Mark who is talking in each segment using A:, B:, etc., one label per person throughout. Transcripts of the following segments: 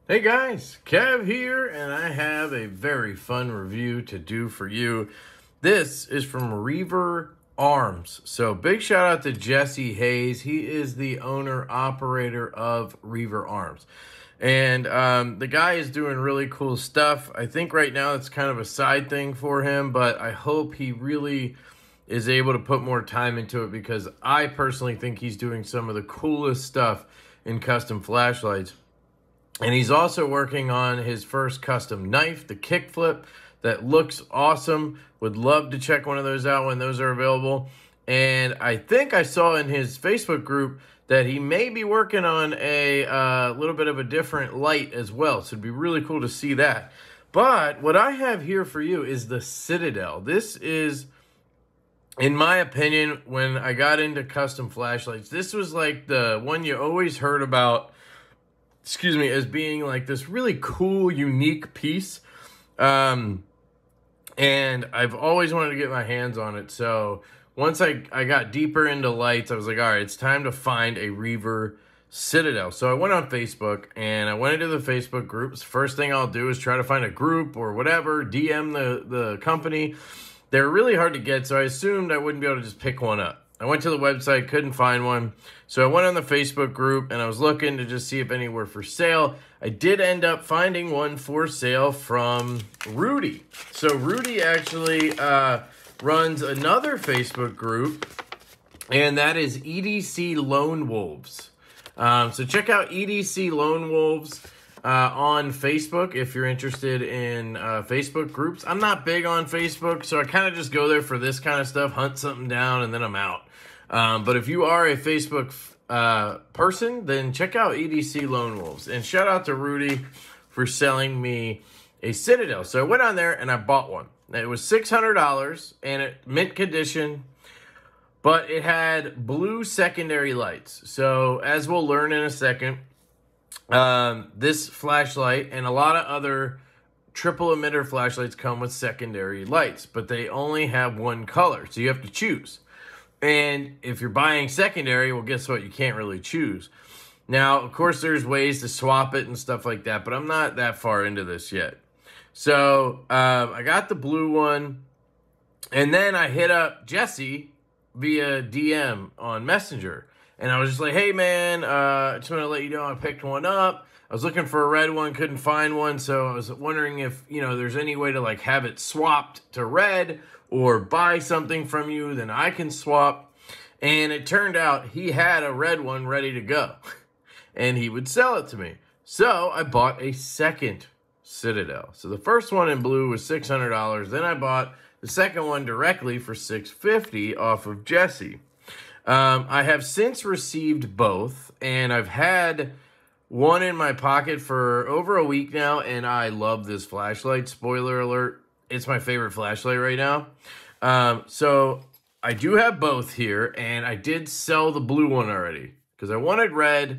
A: Hey guys, Kev here, and I have a very fun review to do for you. This is from Reaver Arms. So big shout out to Jesse Hayes. He is the owner operator of Reaver Arms. And the guy is doing really cool stuff. I think right now it's kind of a side thing for him, but I hope he really is able to put more time into it because I personally think he's doing some of the coolest stuff in custom flashlights. And he's also working on his first custom knife, the kickflip, that looks awesome. Would love to check one of those out when those are available. And I think I saw in his Facebook group that he may be working on a little bit of a different light as well. So it'd be really cool to see that. But what I have here for you is the Citadel. This is, in my opinion, when I got into custom flashlights, this was like the one you always heard about, as being like this really cool, unique piece. And I've always wanted to get my hands on it. So once I got deeper into lights, I was like, all right, it's time to find a Reaver Citadel. So I went on Facebook and I went into the Facebook groups. First thing I'll do is try to find a group or whatever, DM the company. They're really hard to get, so I assumed I wouldn't be able to just pick one up. I went to the website, couldn't find one. So I went on the Facebook group and I was looking to just see if any were for sale. I did end up finding one for sale from Rudy. So Rudy actually runs another Facebook group, and that is EDC Lone Wolves. So check out EDC Lone Wolves on Facebook if you're interested in Facebook groups. I'm not big on Facebook, so I kind of just go there for this kind of stuff, hunt something down, and then I'm out. But if you are a Facebook person, then check out EDC Lone Wolves. And shout out to Rudy for selling me a Citadel. So I went on there and I bought one. It was $600 and it mint condition, but it had blue secondary lights. So as we'll learn in a second, this flashlight and a lot of other triple emitter flashlights come with secondary lights, but they only have one color, so you have to choose. And if you're buying secondary, well, guess what? You can't really choose. Now, of course, there's ways to swap it and stuff like that, but I'm not that far into this yet. So I got the blue one, and then I hit up Jesse via DM on Messenger. And I was just like, hey, man, I just want to let you know I picked one up. I was looking for a red one, couldn't find one. So I was wondering if, there's any way to, like, have it swapped to red or buy something from you, then I can swap. And it turned out he had a red one ready to go. And he would sell it to me. So I bought a second Citadel. So the first one in blue was $600. Then I bought the second one directly for $650 off of Jesse. I have since received both, and I've had one in my pocket for over a week now, and I love this flashlight. Spoiler alert, it's my favorite flashlight right now. So I do have both here, and I did sell the blue one already because I wanted red.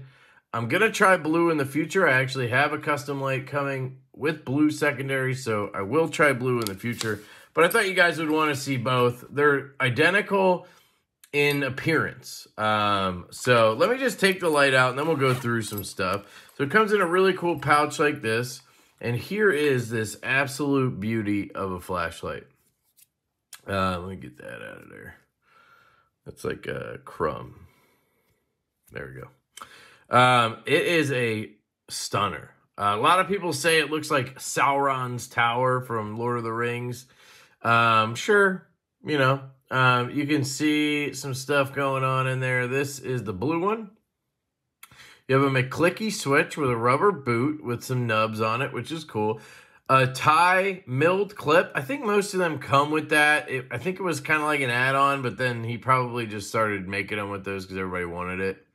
A: I'm going to try blue in the future. I actually have a custom light coming with blue secondary, so I will try blue in the future. But I thought you guys would want to see both. They're identical in appearance. So let me just take the light out and then we'll go through some stuff. So it comes in a really cool pouch like this. And here is this absolute beauty of a flashlight. Let me get that out of there. That's like a crumb. There we go. It is a stunner. A lot of people say it looks like Sauron's tower from Lord of the Rings. Sure, you can see some stuff going on in there. This is the blue one. You have a McClicky switch with a rubber boot with some nubs on it, which is cool. A tie milled clip. I think most of them come with that. I think it was kind of like an add-on, but then he probably just started making them with those because everybody wanted it.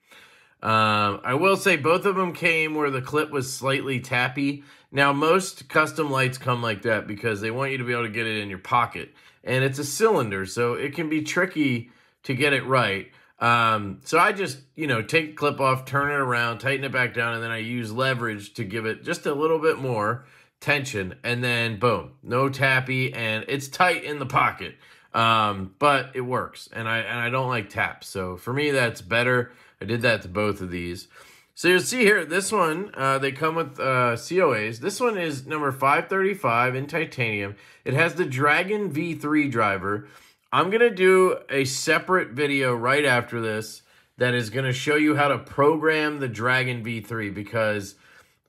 A: I will say both of them came where the clip was slightly tappy. Now, most custom lights come like that because they want you to be able to get it in your pocket. And it's a cylinder, so it can be tricky to get it right. So I just, take the clip off, turn it around, tighten it back down, and then I use leverage to give it just a little bit more tension. And then, boom, no tappy, and it's tight in the pocket. But it works, and I don't like taps. So for me, that's better. I did that to both of these. So you'll see here, this one, they come with COAs. This one is number 535 in titanium. It has the Dragon V3 driver. I'm going to do a separate video right after this that is going to show you how to program the Dragon V3, because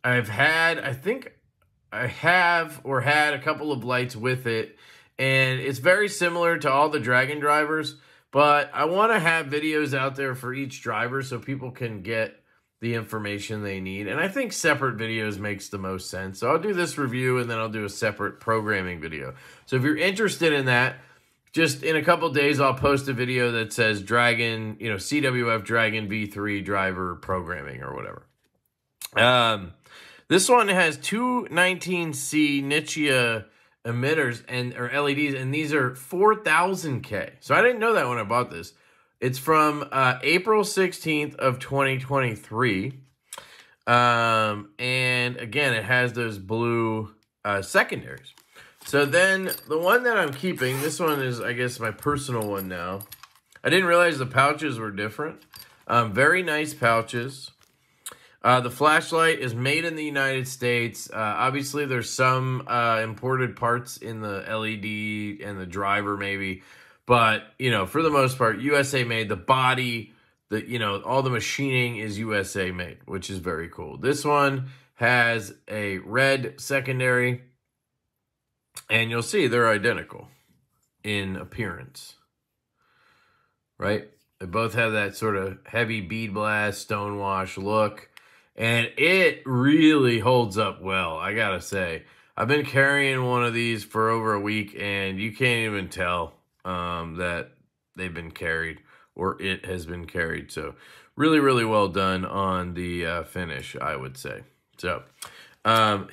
A: I think I have or had a couple of lights with it, and it's very similar to all the Dragon drivers, but I want to have videos out there for each driver so people can get the information they need. And I think separate videos makes the most sense. So I'll do this review and then I'll do a separate programming video. So if you're interested in that, just in a couple days, I'll post a video that says Dragon, CWF Dragon V3 driver programming or whatever. This one has two 19C Nichia emitters or LEDs, and these are 4000K. So I didn't know that when I bought this. It's from April 16th of 2023. And again, it has those blue secondaries. So then the one that I'm keeping, this one is, I guess, my personal one now. I didn't realize the pouches were different. Very nice pouches. The flashlight is made in the United States. Obviously, there's some imported parts in the LED and the driver maybe. But, for the most part, USA made. The body, all the machining is USA made, which is very cool. This one has a red secondary, and you'll see they're identical in appearance, right? They both have that sort of heavy bead blast, stonewash look, and it really holds up well, I gotta say. I've been carrying one of these for over a week, and you can't even tell that they've been carried or it has been carried. So really, really well done on the finish, I would say. So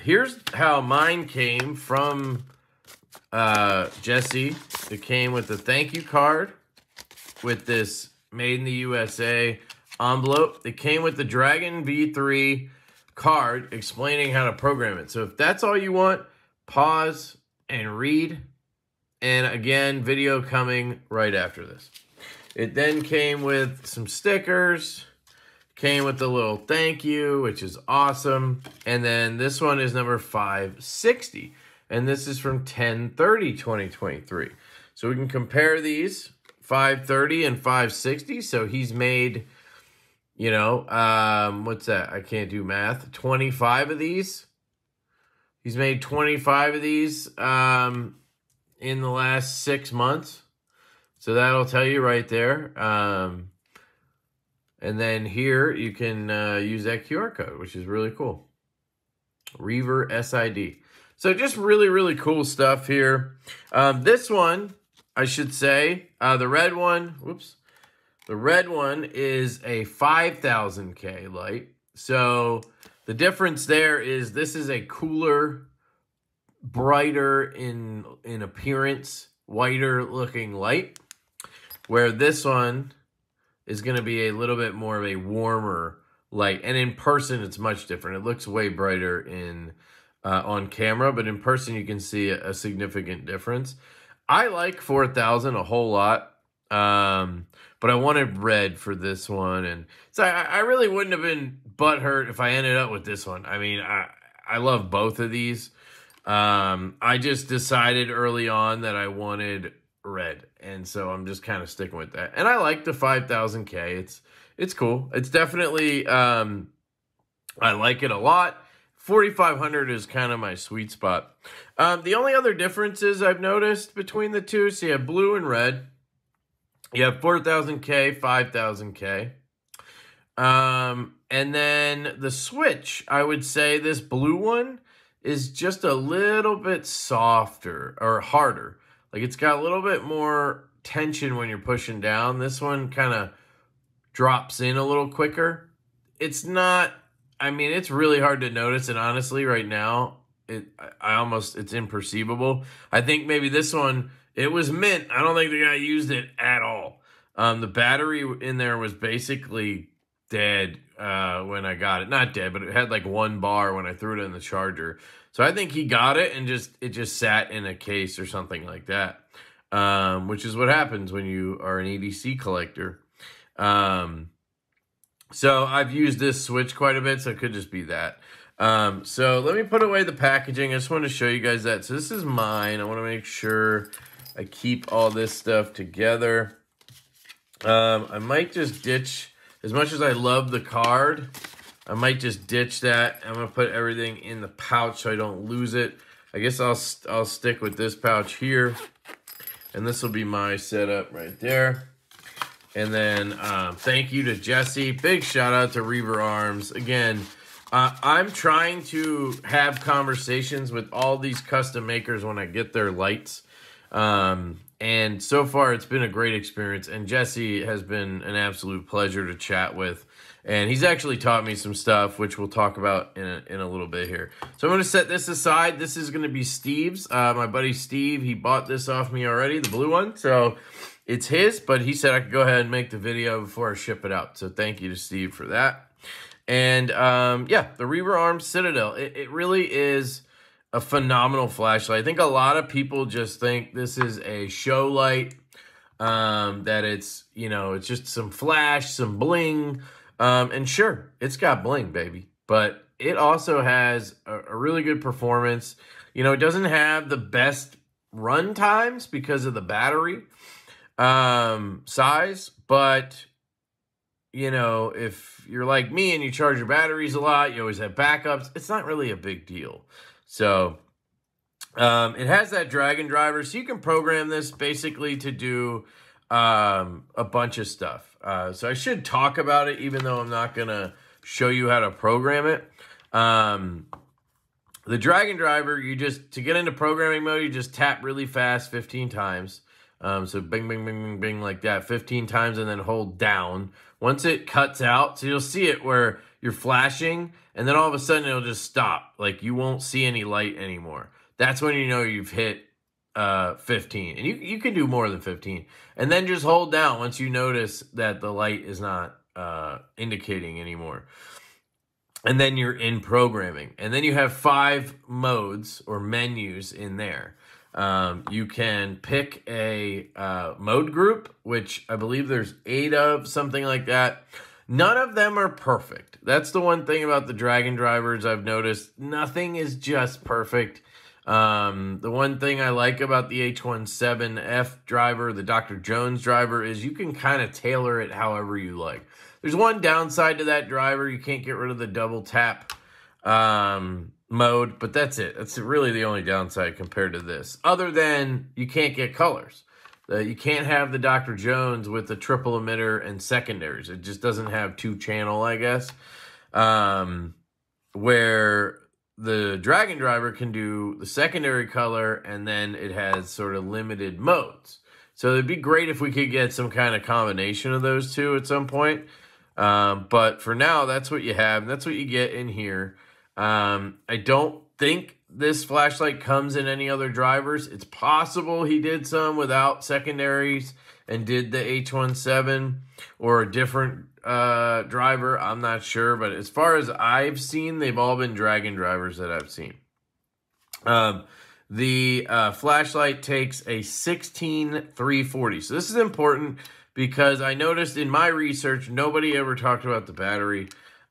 A: here's how mine came from Jesse. It came with a thank you card with this Made in the USA envelope. It came with the Dragon V3 card explaining how to program it. So if that's all you want, pause and read. And again, video coming right after this. It then came with some stickers, came with a little thank you, which is awesome. And then this one is number 560. And this is from 10/30/2023. So we can compare these, 530 and 560. So he's made, what's that? I can't do math. 25 of these. He's made 25 of these in the last 6 months. So that'll tell you right there. And then here you can use that QR code, which is really cool. Reaver SID. So just really, really cool stuff here. This one, I should say, the red one, the red one is a 5000K light. So the difference there is this is a cooler, brighter in appearance, whiter looking light, where this one is going to be a little bit more of a warmer light. And in person, it's much different. It looks way brighter on camera, but in person, you can see a significant difference. I like 4000 a whole lot, but I wanted red for this one. And so I really wouldn't have been butthurt if I ended up with this one. I mean, I love both of these. I just decided early on that I wanted red, and so I'm just kind of sticking with that. And I like the 5000K. It's cool. It's definitely I like it a lot. 4500 is kind of my sweet spot. The only other differences I've noticed between the two, so you have blue and red. You have 4000K, 5000K. And then the switch, I would say this blue one is just a little bit softer or harder. Like it's got a little bit more tension when you're pushing down. This one kind of drops in a little quicker. It's not, I mean, it's really hard to notice. And honestly, right now, it's imperceivable. I think maybe this one, it was mint. I don't think the guy used it at all. The battery in there was basically dead when I got it. Not dead, but it had like 1 bar when I threw it in the charger. So I think he got it and it just sat in a case or something like that, which is what happens when you are an EDC collector. So I've used this switch quite a bit, so it could just be that. So let me put away the packaging. I just want to show you guys that. So this is mine. I want to make sure I keep all this stuff together. I might just ditch, as much as I love the card, I might just ditch that. I'm going to put everything in the pouch so I don't lose it. I guess I'll stick with this pouch here. And this will be my setup right there. And then thank you to Jesse. Big shout out to Reaver Arms. Again, I'm trying to have conversations with all these custom makers when I get their lights. And so far, it's been a great experience. And Jesse has been an absolute pleasure to chat with. And he's actually taught me some stuff, which we'll talk about in a little bit here. So I'm going to set this aside. This is going to be Steve's. My buddy Steve, he bought this off me already, the blue one. So it's his, but he said I could go ahead and make the video before I ship it out. So thank you to Steve for that. And yeah, the Reaver Arms Citadel. It really is a phenomenal flashlight. I think a lot of people just think this is a show light, that it's, you know, it's just some flash, some bling. And sure, it's got bling, baby. But it also has a really good performance. You know, it doesn't have the best run times because of the battery size, but you know, if you're like me and you charge your batteries a lot, you always have backups, it's not really a big deal. So it has that drag and driver, so you can program this basically to do a bunch of stuff. So I should talk about it, even though I'm not gonna show you how to program it. The drag and driver, you just, to get into programming mode, you just tap really fast 15 times. So bing, bing, bing, bing, bing, like that 15 times, and then hold down. Once it cuts out, so you'll see it where you're flashing, and then all of a sudden it'll just stop. Like you won't see any light anymore. That's when you know you've hit 15. And you can do more than 15. And then just hold down once you notice that the light is not indicating anymore. And then you're in programming. And then you have 5 modes or menus in there. You can pick a mode group, which I believe there's 8 of, something like that. None of them are perfect. That's the one thing about the drag and drivers I've noticed. Nothing is just perfect. The one thing I like about the H17F driver, the Dr. Jones driver, is you can kind of tailor it however you like. There's one downside to that driver. You can't get rid of the double tap mode, but that's it. That's really the only downside compared to this. Other than you can't get colors. You can't have the Dr. Jones with the triple emitter and secondaries. It just doesn't have 2-channel, I guess. Where the Dragon Driver can do the secondary color, and then it has sort of limited modes. So it'd be great if we could get some kind of combination of those two at some point. But for now, that's what you have. And that's what you get in here. I don't think this flashlight comes in any other drivers. It's possible he did some without secondaries and did the H17 or a different driver. I'm not sure, but as far as I've seen, they've all been Dragon drivers that I've seen. The flashlight takes a 16340. So this is important because I noticed in my research, nobody ever talked about the battery.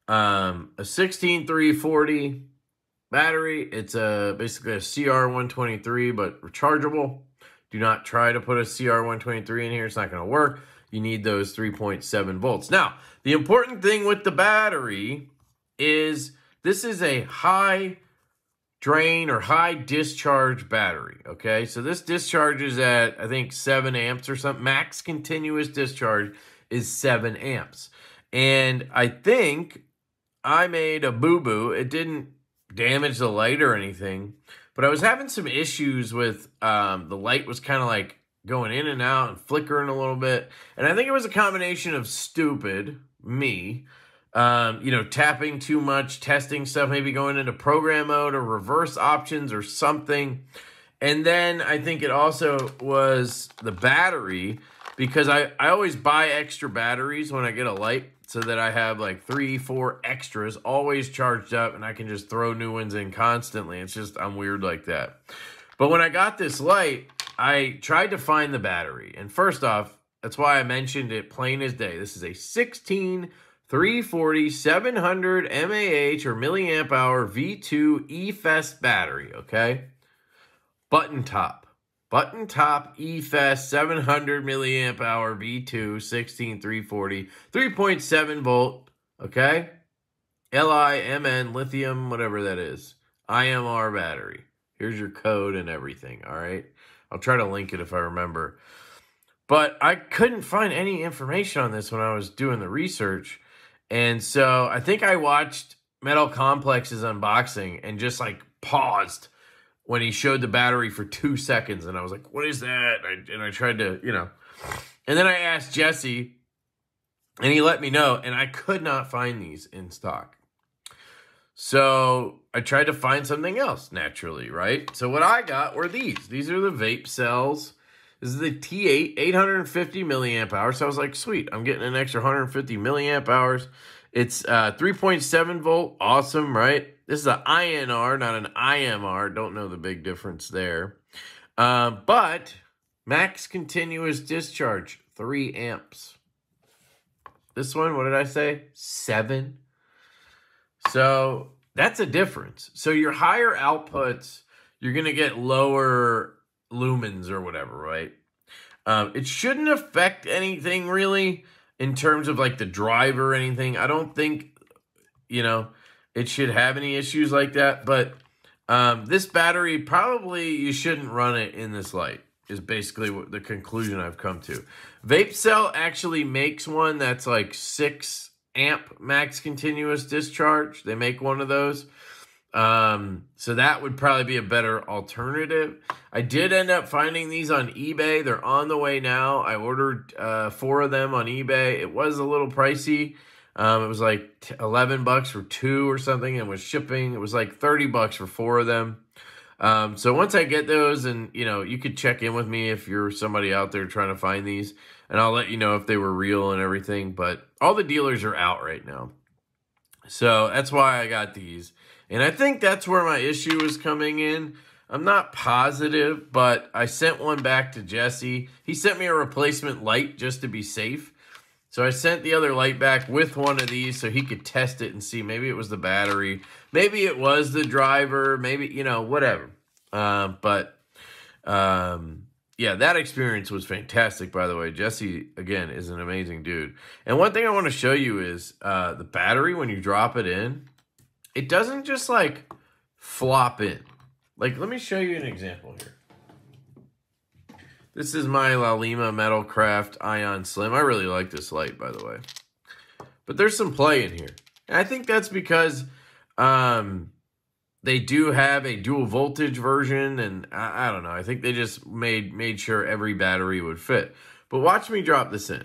A: A 16340 battery. It's basically a CR123, but rechargeable. Do not try to put a CR123 in here. It's not going to work. You need those 3.7 volts. Now, the important thing with the battery is this is a high drain or high discharge battery, okay? So this discharges at, I think, 7 amps or something. Max continuous discharge is 7 amps. And I think I made a boo-boo. It didn't damage the light or anything, but I was having some issues with the light was kind of like going in and out and flickering a little bit. And I think it was a combination of stupid, me, you know, tapping too much, testing stuff, maybe going into program mode or reverse options or something. And then I think it also was the battery, because I always buy extra batteries when I get a light so that I have like 3, 4 extras always charged up and I can just throw new ones in constantly. It's just, I'm weird like that. But when I got this light, I tried to find the battery. And first off, that's why I mentioned it plain as day. This is a 340 700 mAh or milliamp hour V2 eFest battery, okay? Button top eFest 700 milliamp hour V2 16340 3.7 volt, okay? LIMN lithium, whatever that is. IMR battery. Here's your code and everything, all right? I'll try to link it if I remember. But I couldn't find any information on this when I was doing the research. And so I think I watched Metal Complex's unboxing and just like paused when he showed the battery for 2 seconds. And I was like, what is that? And I tried to, you know. And then I asked Jesse and he let me know. And I could not find these in stock. So I tried to find something else naturally, right? So what I got were these. These are the vape cells. This is the T8, 850 milliamp hours. So I was like, sweet, I'm getting an extra 150 milliamp hours. It's 3.7 volt. Awesome, right? This is an INR, not an IMR. Don't know the big difference there. But max continuous discharge, 3 amps. This one, what did I say? 7. So that's a difference. So your higher outputs, you're going to get lower lumens or whatever, right? It shouldn't affect anything really in terms of like the drive or anything. I don't think, you know, it should have any issues like that. But this battery, probably you shouldn't run it in this light is basically what the conclusion I've come to. Vape Cell actually makes one that's like 6 amp max continuous discharge. They make one of those. So that would probably be a better alternative. I did end up finding these on eBay. They're on the way now. I ordered 4 of them on eBay. It was a little pricey. It was like $11 for 2 or something, and with shipping, it was like $30 for 4 of them. So once I get those, and you know, you could check in with me if you're somebody out there trying to find these, and I'll let you know if they were real and everything. But all the dealers are out right now. So that's why I got these. And I think that's where my issue is coming in. I'm not positive, but I sent one back to Jesse. He sent me a replacement light just to be safe. So I sent the other light back with one of these so he could test it and see. Maybe it was the battery. Maybe it was the driver. Maybe, you know, whatever. Yeah, that experience was fantastic, by the way. Jesse, again, is an amazing dude. And one thing I want to show you is the battery, when you drop it in, it doesn't just, like, flop in. Like, let me show you an example here. This is my Lalima Metalcraft Ion Slim. I really like this light, by the way. But there's some play in here. And I think that's because they do have a dual voltage version. And I don't know. I think they just made sure every battery would fit. But watch me drop this in.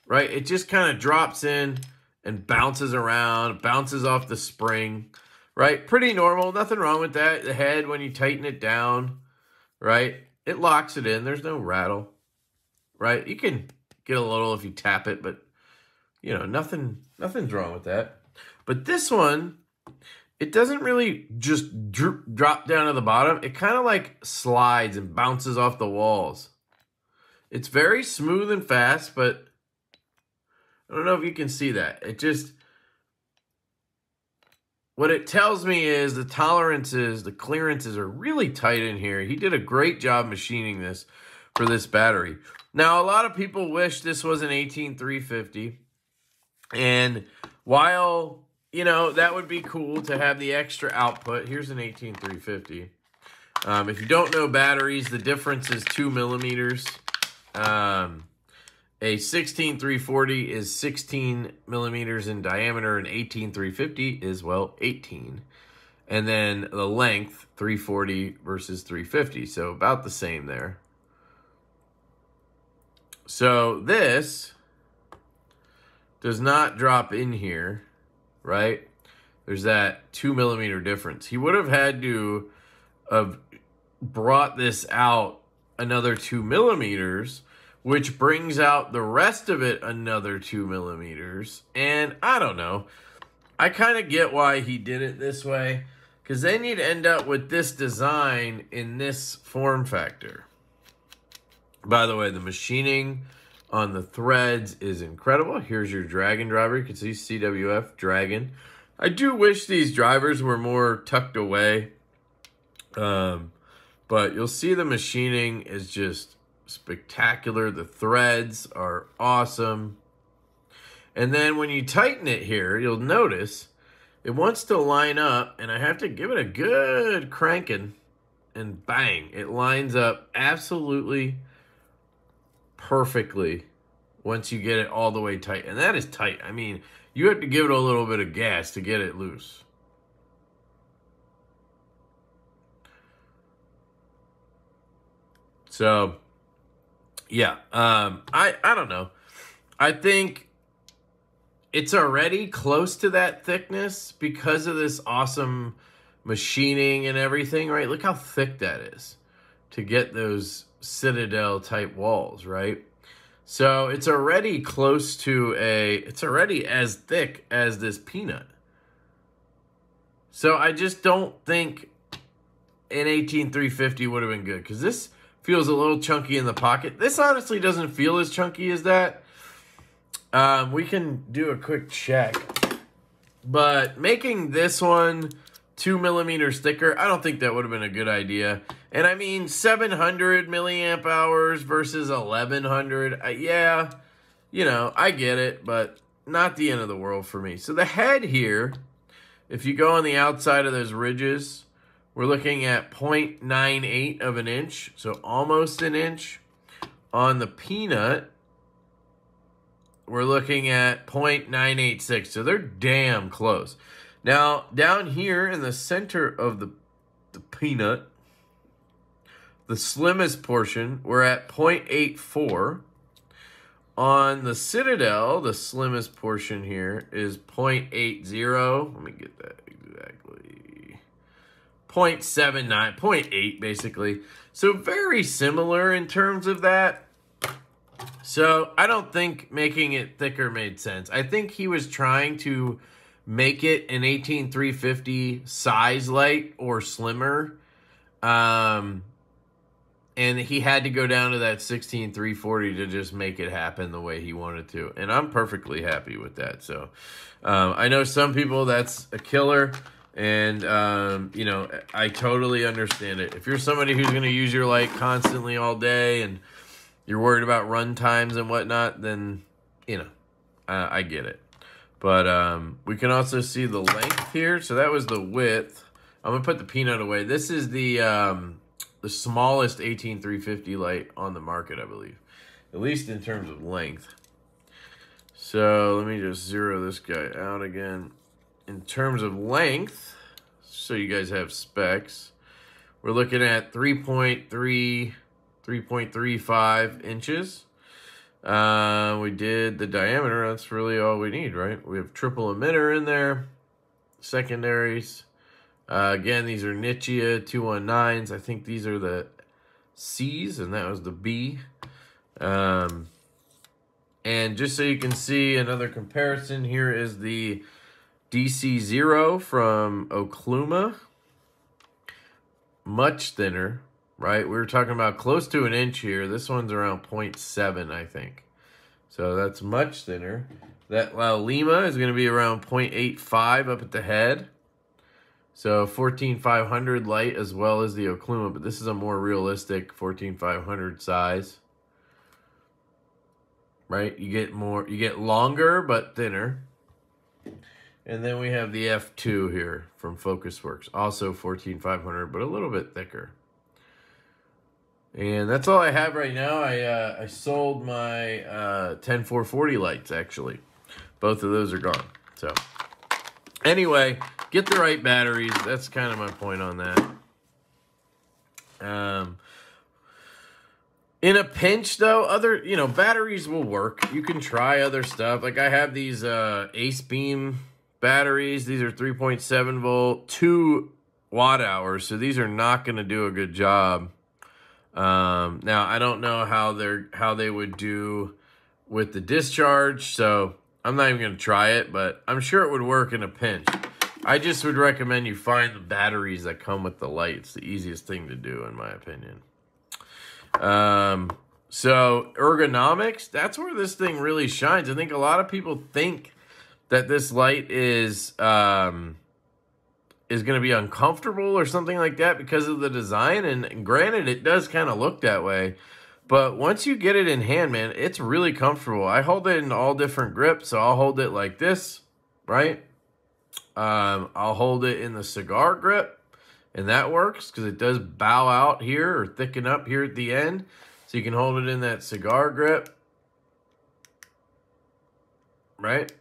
A: Right? It just kind of drops in and bounces around, bounces off the spring, right? Pretty normal, nothing wrong with that. The head, when you tighten it down, right? It locks it in, there's no rattle, right? You can get a little if you tap it, but, you know, nothing's wrong with that. But this one, it doesn't really just drop down to the bottom. It kind of like slides and bounces off the walls. It's very smooth and fast, but I don't know if you can see that. It just, what it tells me is the tolerances, the clearances are really tight in here. He did a great job machining this for this battery. Now, a lot of people wish this was an 18350. And while, you know, that would be cool to have the extra output. Here's an 18350. If you don't know batteries, the difference is 2 millimeters. A 16340 is 16 millimeters in diameter, and 18350 is, well, 18. And then the length, 340 versus 350, so about the same there. So this does not drop in here, right? There's that 2 millimeter difference. He would have had to have brought this out another 2 millimeters, which brings out the rest of it another 2 millimeters. And I don't know. I kind of get why he did it this way, because then you'd end up with this design in this form factor. By the way, the machining on the threads is incredible. Here's your Dragon driver. You can see CWF Dragon. I do wish these drivers were more tucked away. But you'll see the machining is just spectacular. The threads are awesome. And then when you tighten it here, you'll notice it wants to line up, and I have to give it a good cranking, and bang, it lines up absolutely perfectly once you get it all the way tight. And that is tight. I mean, you have to give it a little bit of gas to get it loose. So, yeah, I don't know. I think it's already close to that thickness because of this awesome machining and everything, right? Look how thick that is to get those Citadel type walls, right? So it's already close to it's already as thick as this peanut. So I just don't think an 18350 would have been good, because this feels a little chunky in the pocket. This honestly doesn't feel as chunky as that. We can do a quick check. But making this one 2mm thicker, I don't think that would have been a good idea. And I mean, 700 milliamp hours versus 1100. Yeah, you know, I get it, but not the end of the world for me. So the head here, if you go on the outside of those ridges, we're looking at 0.98 of an inch, so almost an inch. On the peanut, we're looking at 0.986, so they're damn close. Now, down here in the center of the peanut, the slimmest portion, we're at 0.84. On the Citadel, the slimmest portion here is 0.80. Let me get that exactly. 0.79, 0.8 basically. So very similar in terms of that. So I don't think making it thicker made sense. I think he was trying to make it an 18350 size light or slimmer. And he had to go down to that 16340 to just make it happen the way he wanted to. And I'm perfectly happy with that. So I know some people that's a killer. And, you know, I totally understand it. If you're somebody who's going to use your light constantly all day and you're worried about run times and whatnot, then, you know, I get it. But we can also see the length here. So that was the width. I'm going to put the peanut away. This is the smallest 18350 light on the market, I believe. At least in terms of length. So let me just zero this guy out again. In terms of length, so you guys have specs, we're looking at 3.35 inches. We did the diameter. That's really all we need, right? We have triple emitter in there, secondaries. Again, these are Nichia 219s. I think these are the C's, and that was the B. And just so you can see another comparison, here is the DC0 from Okluma. Much thinner, right? We were talking about close to an inch here. This one's around 0.7, I think. So that's much thinner. That La Lima is going to be around 0.85 up at the head. So 14500 light as well as the Okluma, but this is a more realistic 14500 size. Right? You get longer but thinner. And then we have the F2 here from Focusworks, also 14500, but a little bit thicker. And that's all I have right now. I sold my 10440 lights, actually. Both of those are gone. So anyway, get the right batteries. That's kind of my point on that. In a pinch, though, batteries will work. You can try other stuff. Like I have these Ace Beam batteries. These are 3.7 volt, 2 watt hours. So these are not going to do a good job. Now I don't know how they would do with the discharge. So I'm not even going to try it, but I'm sure it would work in a pinch. I just would recommend you find the batteries that come with the light. It's the easiest thing to do, in my opinion. So ergonomics, that's where this thing really shines. I think a lot of people think that this light is going to be uncomfortable or something like that because of the design. And granted, it does kind of look that way. But once you get it in hand, man, it's really comfortable. I hold it in all different grips. So I'll hold it like this, right? I'll hold it in the cigar grip, and that works because it does bow out here or thicken up here at the end. So you can hold it in that cigar grip, right?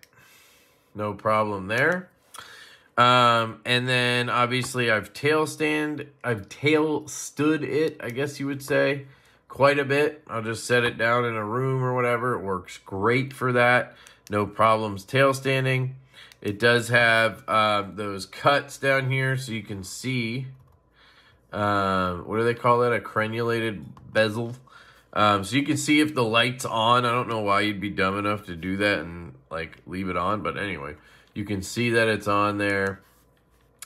A: No problem there. And then obviously I've tail stood it, I guess you would say, quite a bit. I'll just set it down in a room or whatever. It works great for that. No problems tail standing. It does have those cuts down here so you can see, what do they call that? A crenulated bezel. So you can see if the light's on. I don't know why you'd be dumb enough to do that and like leave it on, but anyway, you can see that it's on there.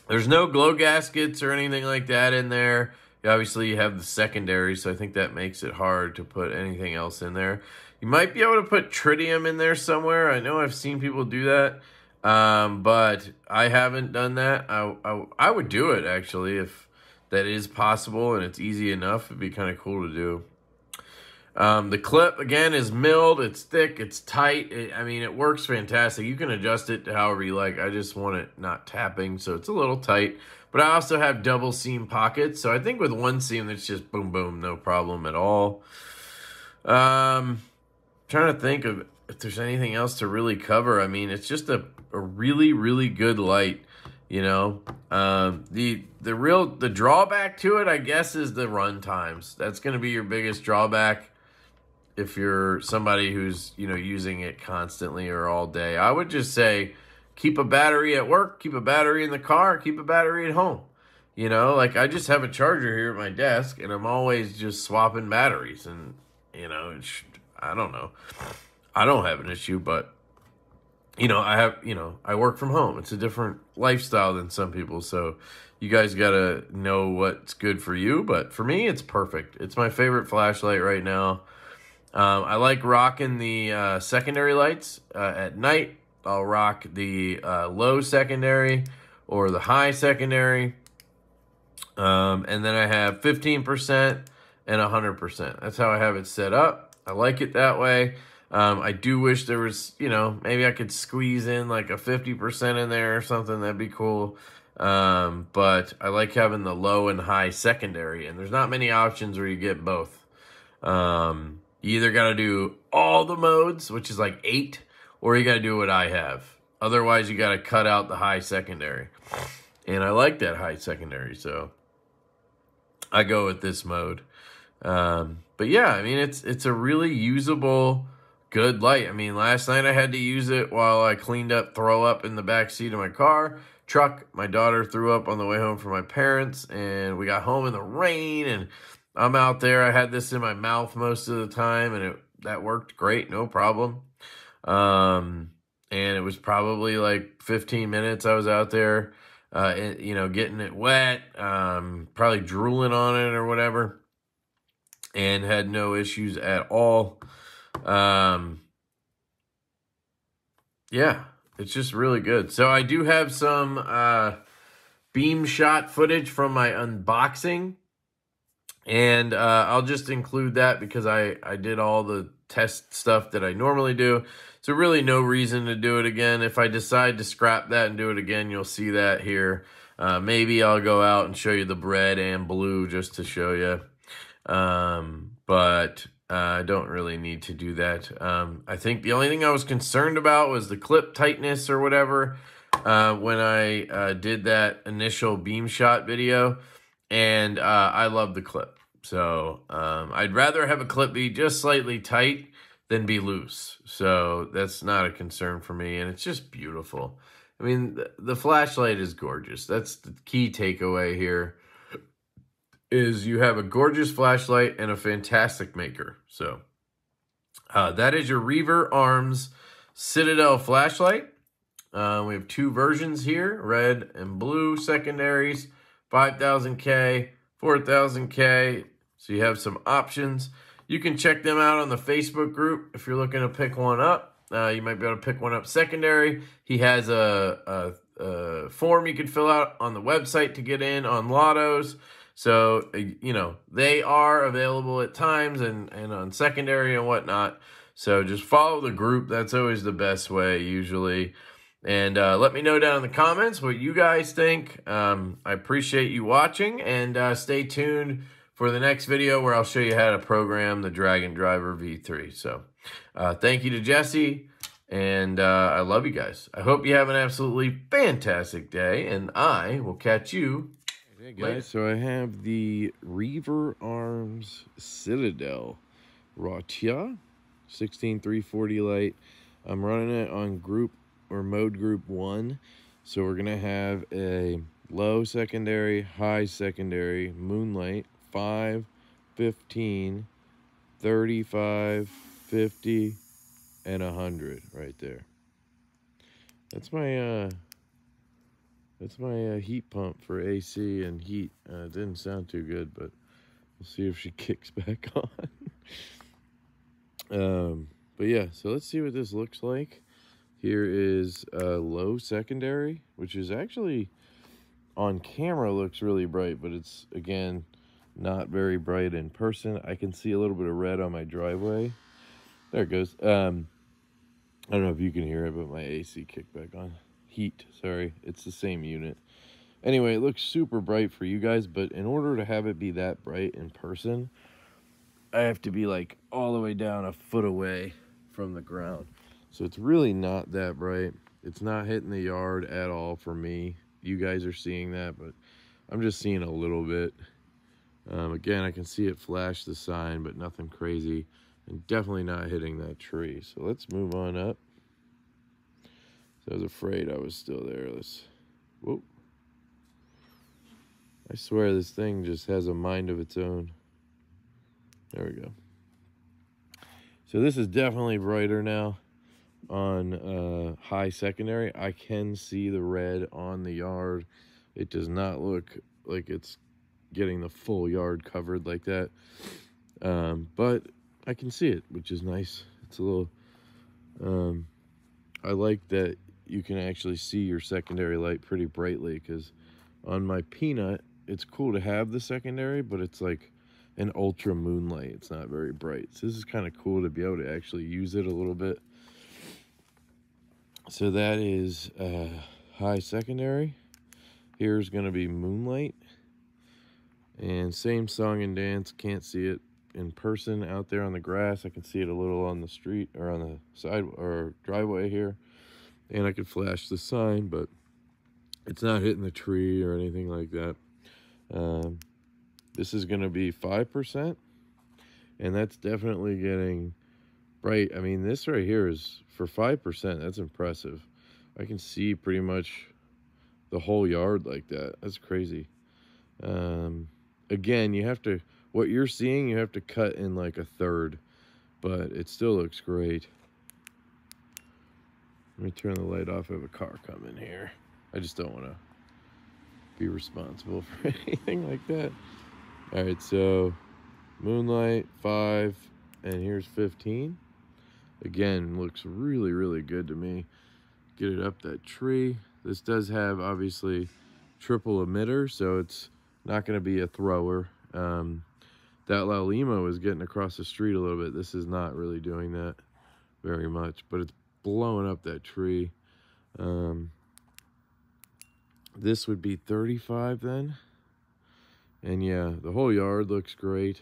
A: There's no glow gaskets or anything like that in there. Obviously, you have the secondary, so I think that makes it hard to put anything else in there. You might be able to put tritium in there somewhere. I know I've seen people do that, but I haven't done that. I would do it, actually, if that is possible and it's easy enough. It'd be kind of cool to do. The clip, again, is milled. It's thick. It's tight. I mean, it works fantastic. You can adjust it to however you like. I just want it not tapping, so it's a little tight. But I also have double seam pockets, so I think with one seam, it's just boom, boom, no problem at all. Trying to think of if there's anything else to really cover. I mean, it's just a really, really good light, you know. The drawback to it, I guess, is the run times. That's going to be your biggest drawback if you're somebody who's, you know, using it constantly or all day. I would just say keep a battery at work, keep a battery in the car, keep a battery at home. You know, like I just have a charger here at my desk and I'm always just swapping batteries. And, you know, I don't know. I don't have an issue, but, you know, I work from home. It's a different lifestyle than some people. So you guys got to know what's good for you. But for me, it's perfect. It's my favorite flashlight right now. I like rocking the secondary lights at night. I'll rock the low secondary or the high secondary. And then I have 15% and 100%. That's how I have it set up. I like it that way. I do wish there was, you know, maybe I could squeeze in like a 50% in there or something. That'd be cool. But I like having the low and high secondary. And there's not many options where you get both. You either got to do all the modes, which is like 8, or you got to do what I have. Otherwise, you got to cut out the high secondary. And I like that high secondary, so I go with this mode. But yeah, I mean, it's a really usable, good light. I mean, last night I had to use it while I cleaned up throw up in the back seat of my truck. My daughter threw up on the way home from my parents, and we got home in the rain, and I'm out there. I had this in my mouth most of the time, and that worked great, no problem. And it was probably like 15 minutes I was out there, you know, getting it wet, probably drooling on it or whatever, and had no issues at all. Yeah, it's just really good. So I do have some beam shot footage from my unboxing, and I'll just include that because I did all the test stuff that I normally do. So really no reason to do it again. If I decide to scrap that and do it again, you'll see that here. Maybe I'll go out and show you the red and blue just to show you. But I don't really need to do that. I think the only thing I was concerned about was the clip tightness or whatever when I did that initial beam shot video. And I love the clip. So I'd rather have a clip be just slightly tight than be loose. So that's not a concern for me. And it's just beautiful. I mean, the flashlight is gorgeous. That's the key takeaway here, is you have a gorgeous flashlight and a fantastic maker. So that is your Reaver Arms Citadel flashlight. We have 2 versions here, red and blue secondaries, 5000K, 4000K. So you have some options. You can check them out on the Facebook group if you're looking to pick one up. You might be able to pick one up secondary. He has a form you can fill out on the website to get in on lottos. So, you know, they are available at times and on secondary and whatnot. So just follow the group. That's always the best way usually. And let me know down in the comments what you guys think. I appreciate you watching, and stay tuned for the next video where I'll show you how to program the Dragon Driver V3. So thank you to Jesse, and I love you guys. I hope you have an absolutely fantastic day, and I will catch you later. So I have the Reaver Arms Citadel Ratia 16340 light. I'm running it on group or mode group 1. So we're gonna have a low secondary, high secondary, moonlight, 5, 15, 35, 50, and 100 right there. That's my heat pump for AC and heat. It didn't sound too good, but we'll see if she kicks back on. But yeah, so let's see what this looks like. Here is low secondary, which is actually on camera looks really bright, but it's again not very bright in person. I can see a little bit of red on my driveway. There it goes. I don't know if you can hear it, but my AC kicked back on. Heat, sorry. It's the same unit. Anyway, it looks super bright for you guys, but in order to have it be that bright in person, I have to be like all the way down a foot away from the ground. So it's really not that bright. It's not hitting the yard at all for me. You guys are seeing that, but I'm just seeing a little bit. Again, I can see it flash the sign, but nothing crazy, and definitely not hitting that tree. So let's move on up. So I was afraid I was still there. Whoop. I swear this thing just has a mind of its own. There we go. So this is definitely brighter now on high secondary. I can see the red on the yard. It does not look like it's getting the full yard covered like that, but I can see it, which is nice. It's a little I like that you can actually see your secondary light pretty brightly, because on my Peanut it's cool to have the secondary, but it's like an ultra moonlight. It's not very bright. So this is kind of cool to be able to actually use it a little bit. So that is high secondary. Here's going to be moonlight. And same song and dance. Can't see it in person out there on the grass. I can see it a little on the street or on the side or driveway here. And I could flash the sign, but it's not hitting the tree or anything like that. This is going to be 5%. And that's definitely getting bright. I mean, this right here is for 5%. That's impressive. I can see pretty much the whole yard like that. That's crazy. Again, you have to, what you're seeing, you have to cut in like a third, but it still looks great. Let me turn the light off. I have a car coming here. I just don't want to be responsible for anything like that. All right, so moonlight 5, and here's 15. Again, looks really, really good to me. Get it up that tree. This does have obviously triple emitter, so it's not going to be a thrower. That La Lima was getting across the street a little bit. This is not really doing that very much, but it's blowing up that tree. This would be 35 then. And yeah, the whole yard looks great.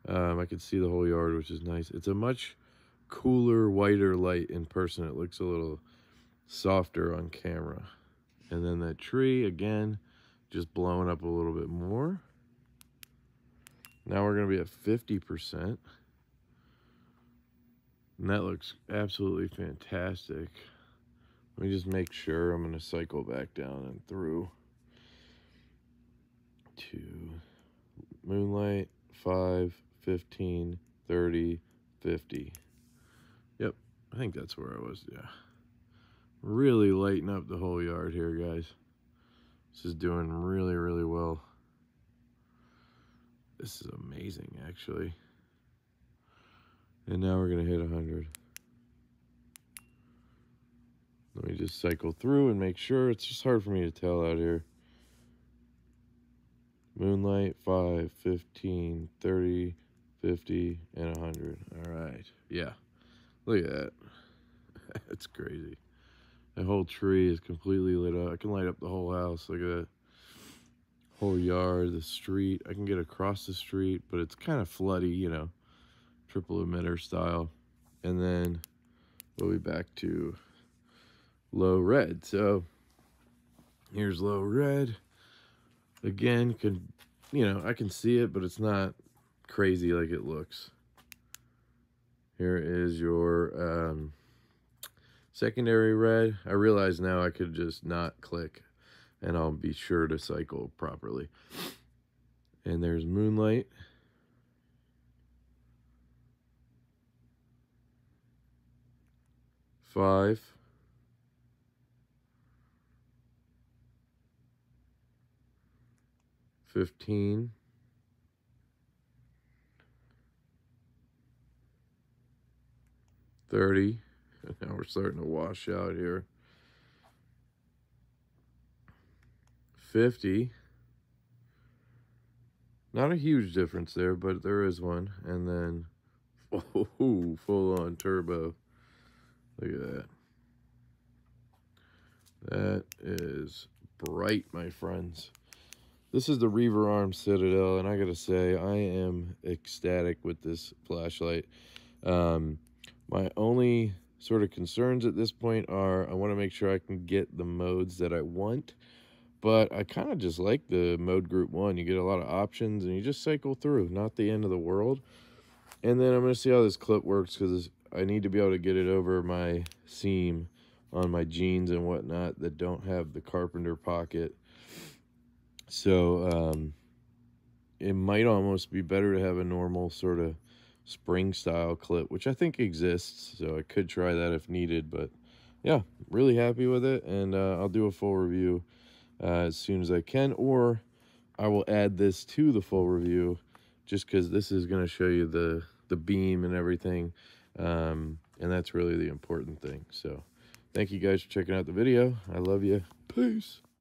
A: I can see the whole yard, which is nice. It's a much cooler, whiter light in person. It looks a little softer on camera. And then that tree, again, just blowing up a little bit more. Now we're going to be at 50%. And that looks absolutely fantastic. Let me just make sure. I'm going to cycle back down and through to moonlight, 5, 15, 30, 50. Yep, I think that's where I was, yeah. Really lighten up the whole yard here, guys. This is doing really, really well. This is amazing, actually. And now we're going to hit 100. Let me just cycle through and make sure. It's just hard for me to tell out here. Moonlight, 5, 15, 30, 50, and 100. All right. Yeah. Look at that. That's crazy. That whole tree is completely lit up. I can light up the whole house. Look at that. Whole yard, the street. I can get across the street, but it's kind of floody, you know, triple emitter style. And then we'll be back to low red. So here's low red. Again, I can see it, but it's not crazy like it looks. Here is your secondary red. I realize now I could just not click and I'll be sure to cycle properly. And there's moonlight. Five. 15. 30. Now we're starting to wash out here. 50. Not a huge difference there, but there is one. And then, oh, full on turbo. Look at that. That is bright, my friends. This is the Reaver Arms Citadel, and I gotta say, I am ecstatic with this flashlight. My only sort of concerns at this point are I want to make sure I can get the modes that I want, but I kind of just like the mode group 1. You get a lot of options, and you just cycle through. Not the end of the world. And then I'm going to see how this clip works, because I need to be able to get it over my seam on my jeans and whatnot that don't have the carpenter pocket. So it might almost be better to have a normal sort of spring style clip, which I think exists, so I could try that if needed. But yeah, really happy with it, and I'll do a full review as soon as I can, or I will add this to the full review just because this is going to show you the beam and everything, and that's really the important thing. So thank you guys for checking out the video. I love you. Peace.